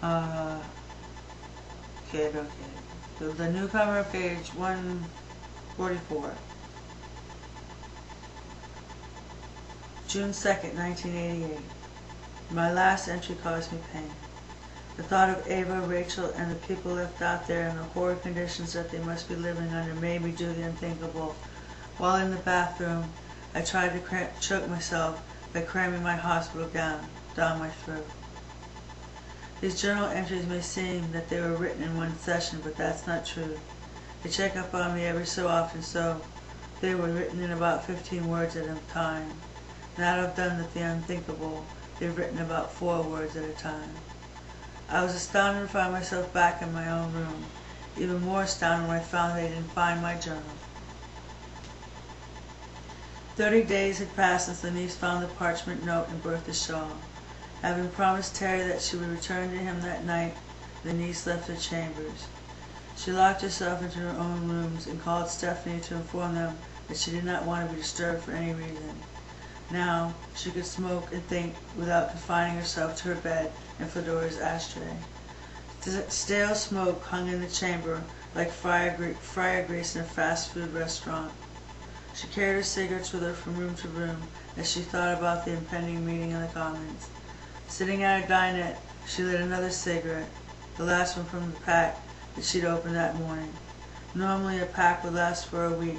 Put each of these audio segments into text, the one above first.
Uh, okay. So the Newcomer, page 144. June 2nd, 1988. My last entry caused me pain. The thought of Ava, Rachel, and the people left out there in the horrid conditions that they must be living under made me do the unthinkable. While in the bathroom, I tried to choke myself by cramming my hospital gown down my throat. These journal entries may seem that they were written in one session, but that's not true. They check up on me every so often, so they were written in about 15 words at a time. Now that I've done the unthinkable, they've written about 4 words at a time. I was astounded to find myself back in my own room. Even more astounded when I found they didn't find my journal. 30 days had passed since Denise found the parchment note in Bertha's shawl. Having promised Terry that she would return to him that night, Denise left her chambers. She locked herself into her own rooms and called Stephanie to inform them that she did not want to be disturbed for any reason. Now she could smoke and think without confining herself to her bed and Fedora's ashtray. Stale smoke hung in the chamber like fryer grease in a fast food restaurant. She carried her cigarettes with her from room to room as she thought about the impending meeting in the Commons. Sitting at her dinette, she lit another cigarette, the last one from the pack that she'd opened that morning. Normally a pack would last for a week.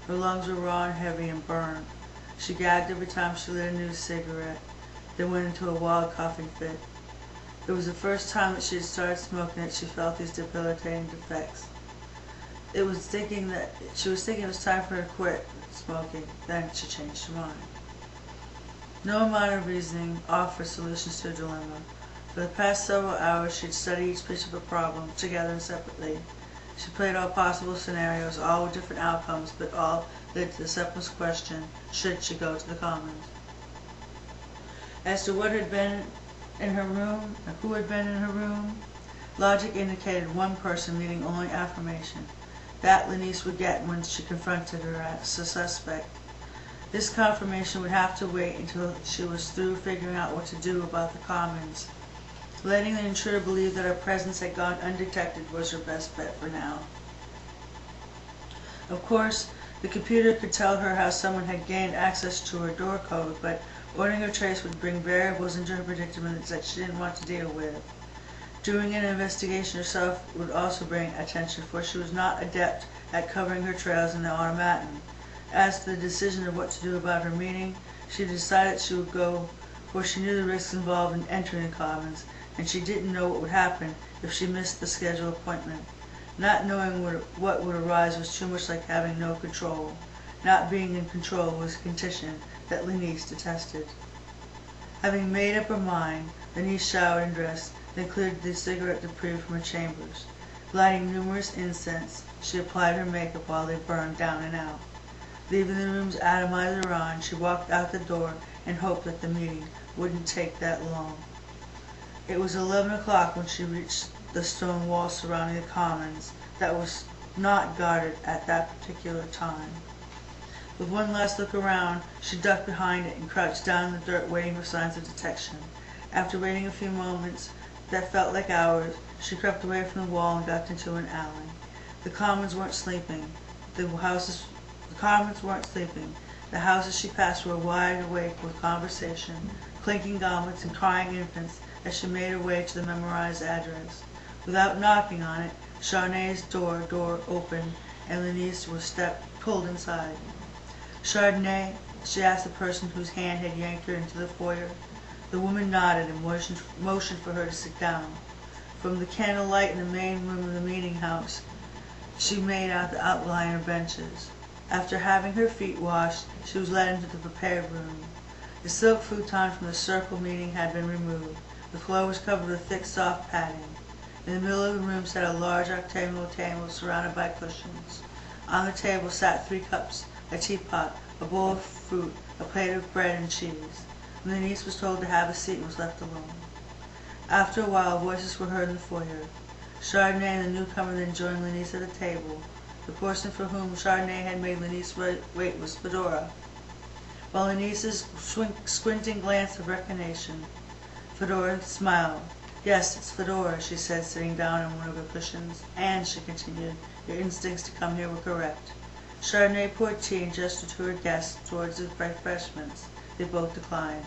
Her lungs were raw and heavy and burned. She gagged every time she lit a new cigarette, then went into a wild coughing fit. It was the first time that she had started smoking that she felt these debilitating defects. She was thinking it was time for her to quit smoking, then she changed her mind. No amount of reasoning offered solutions to her dilemma. For the past several hours she had studied each piece of a problem, together and separately. She played all possible scenarios, all with different outcomes, but all led to the simplest question: should she go to the Commons? As to what had been in her room, and who had been in her room, logic indicated one person needing only affirmation. That Lenise would get when she confronted her as a suspect. This confirmation would have to wait until she was through figuring out what to do about the Commons. Letting the intruder believe that her presence had gone undetected was her best bet for now. Of course, the computer could tell her how someone had gained access to her door code, but ordering her trace would bring variables into her predicament that she didn't want to deal with. Doing an investigation herself would also bring attention, for she was not adept at covering her trails in the automaton. As to the decision of what to do about her meeting, she decided she would go, for she knew the risks involved in entering the Commons, and she didn't know what would happen if she missed the scheduled appointment. Not knowing what would arise was too much like having no control. Not being in control was a condition that Lenise detested. Having made up her mind, Lenise showered and dressed, then cleared the cigarette debris from her chambers. Lighting numerous incense, she applied her makeup while they burned down and out. Leaving the room's atomizer on, she walked out the door and hoped that the meeting wouldn't take that long. It was 11 o'clock when she reached the stone wall surrounding the Commons that was not guarded at that particular time. With one last look around, she ducked behind it and crouched down in the dirt waiting for signs of detection. After waiting a few moments that felt like hours, she crept away from the wall and got into an alley. The Commons weren't sleeping. The Commons weren't sleeping. The houses she passed were wide awake with conversation, clinking goblets and crying infants as she made her way to the memorized address. Without knocking on it, Chardonnay's door opened and Lenise was pulled inside. "Chardonnay?" she asked the person whose hand had yanked her into the foyer. The woman nodded and motioned for her to sit down. From the candlelight in the main room of the meeting house, she made out the outline of benches. After having her feet washed, she was led into the prepared room. The silk futon from the circle meeting had been removed. The floor was covered with thick, soft padding. In the middle of the room sat a large octagonal table surrounded by cushions. On the table sat 3 cups, a teapot, a bowl of fruit, a plate of bread and cheese. Lenise was told to have a seat and was left alone. After a while, voices were heard in the foyer. Chardonnay and the newcomer then joined Lenise at the table. The person for whom Chardonnay had made Lenise wait was Fedora. While Lenise's squinting glance of recognition, Fedora smiled. Yes, it's Fedora, she said, sitting down on one of her cushions. And, she continued, your instincts to come here were correct. Chardonnay poured tea and gestured to her guests towards the refreshments. They both declined.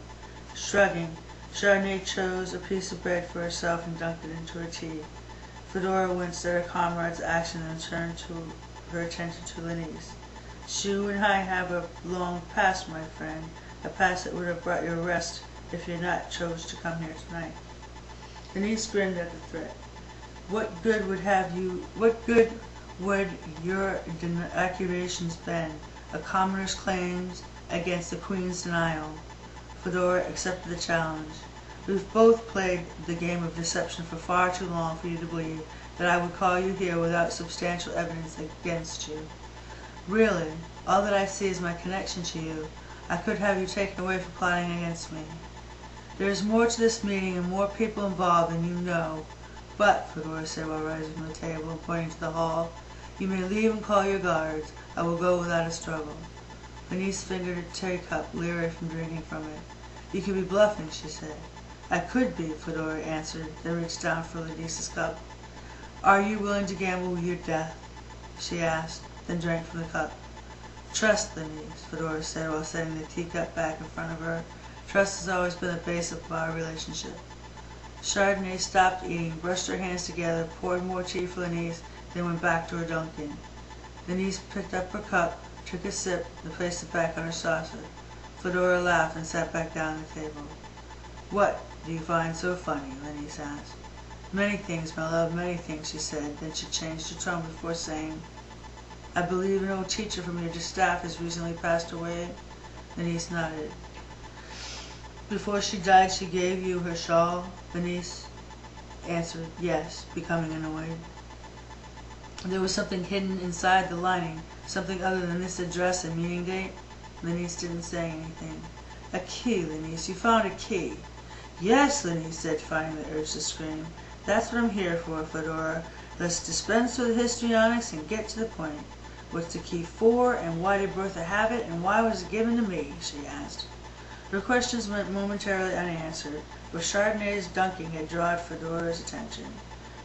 Shrugging, Chardonnay chose a piece of bread for herself and dunked it into her tea. Fedora winced at her comrade's action and turned her attention to Lenise. You and I have a long past, my friend, a past that would have brought you arrest if you had not chose to come here tonight. Lenise grinned at the threat. What good would your accusations been? A commoner's claims against the Queen's denial. Fedora accepted the challenge. We've both played the game of deception for far too long for you to believe that I would call you here without substantial evidence against you. Really, all that I see is my connection to you. I could have you taken away for plotting against me. There is more to this meeting and more people involved than you know. But, Fedora said while rising from the table and pointing to the hall, you may leave and call your guards. I will go without a struggle. Lenise fingered a tea cup, leery from drinking from it. You could be bluffing, she said. I could be, Fedora answered, then reached down for Lenise's cup. Are you willing to gamble with your death? She asked, then drank from the cup. Trust, Lenise, Fedora said while setting the teacup back in front of her. Trust has always been the base of our relationship. Chardonnay stopped eating, brushed her hands together, poured more tea for Lenise, then went back to her dunking. Lenise picked up her cup, took a sip, and placed it back on her saucer. Fedora laughed and sat back down at the table. What do you find so funny? Lenise asked. Many things, my love, many things, she said. Then she changed her tone before saying, I believe an old teacher from your staff has recently passed away. Lenise nodded. Before she died, she gave you her shawl? Lenise answered, yes, becoming annoyed. There was something hidden inside the lining, something other than this address and meeting date. Lenise didn't say anything. A key, Lenise, you found a key. Yes, Lenise said, finding the urge to scream. That's what I'm here for, Fedora. Let's dispense with the histrionics and get to the point. What's the key for, and why did Bertha have it, and why was it given to me? She asked. Her questions went momentarily unanswered, for Chardonnay's dunking had drawn Fedora's attention.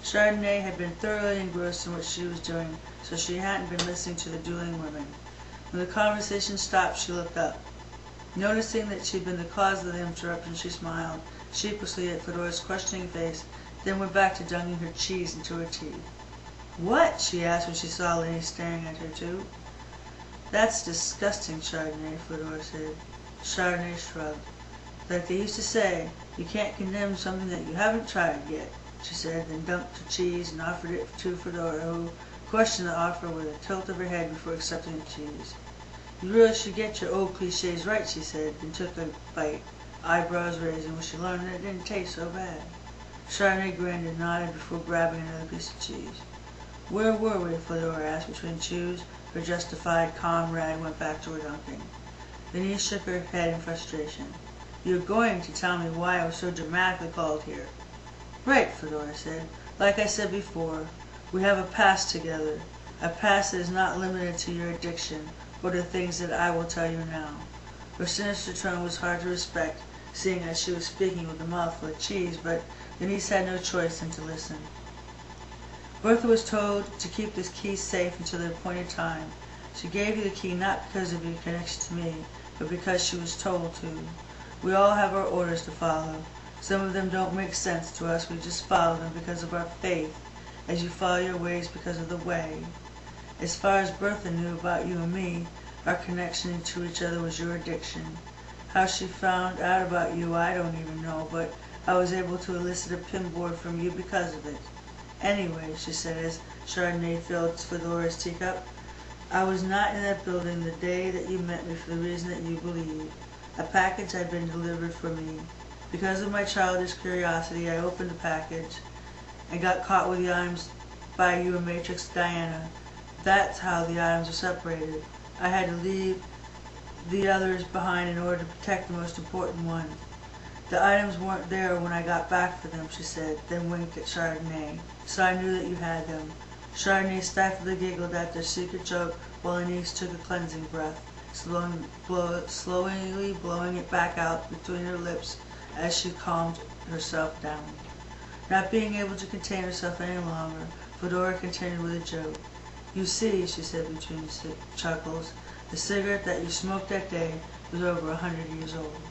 Chardonnay had been thoroughly engrossed in what she was doing, so she hadn't been listening to the dueling women. When the conversation stopped, she looked up. Noticing that she'd been the cause of the interruption, she smiled sheepishly at Fedora's questioning face, then went back to dunking her cheese into her tea. What? She asked when she saw Lenise staring at her too. That's disgusting, Chardonnay, Fedora said. Chardonnay shrugged. Like they used to say, you can't condemn something that you haven't tried yet, she said, then dumped her cheese and offered it to Fedora, who questioned the offer with a tilt of her head before accepting the cheese. You really should get your old cliches right, she said, then took a bite, eyebrows raising when she learned that it didn't taste so bad. Chardonnay grinned and nodded before grabbing another piece of cheese. Where were we? Fedora asked between chews. Her justified comrade went back to her dunking. Lenise shook her head in frustration. You're going to tell me why I was so dramatically called here. Right, Fedora said. Like I said before, we have a past together. A past that is not limited to your addiction, or to things that I will tell you now. Her sinister tone was hard to respect, seeing as she was speaking with a mouthful of cheese, but Lenise had no choice than to listen. Bertha was told to keep this key safe until the appointed time. She gave you the key not because of your connection to me, but because she was told to. We all have our orders to follow. Some of them don't make sense to us, we just follow them because of our faith, as you follow your ways because of the way. As far as Bertha knew about you and me, our connection to each other was your addiction. How she found out about you, I don't even know, but I was able to elicit a pinboard from you because of it. Anyway, she said as Chardonnay filled Fedora's teacup, I was not in that building the day that you met me for the reason that you believe. A package had been delivered for me. Because of my childish curiosity, I opened the package and got caught with the items by you and Matrix Diana. That's how the items are separated. I had to leave the others behind in order to protect the most important one. The items weren't there when I got back for them, she said, then winked at Chardonnay. So I knew that you had them. Chardonnay stifled a giggle at their secret joke while Lenise took a cleansing breath, slowly blowing it back out between her lips as she calmed herself down. Not being able to contain herself any longer, Fedora continued with a joke. "You see," she said between chuckles, "the cigarette that you smoked that day was over 100 years old."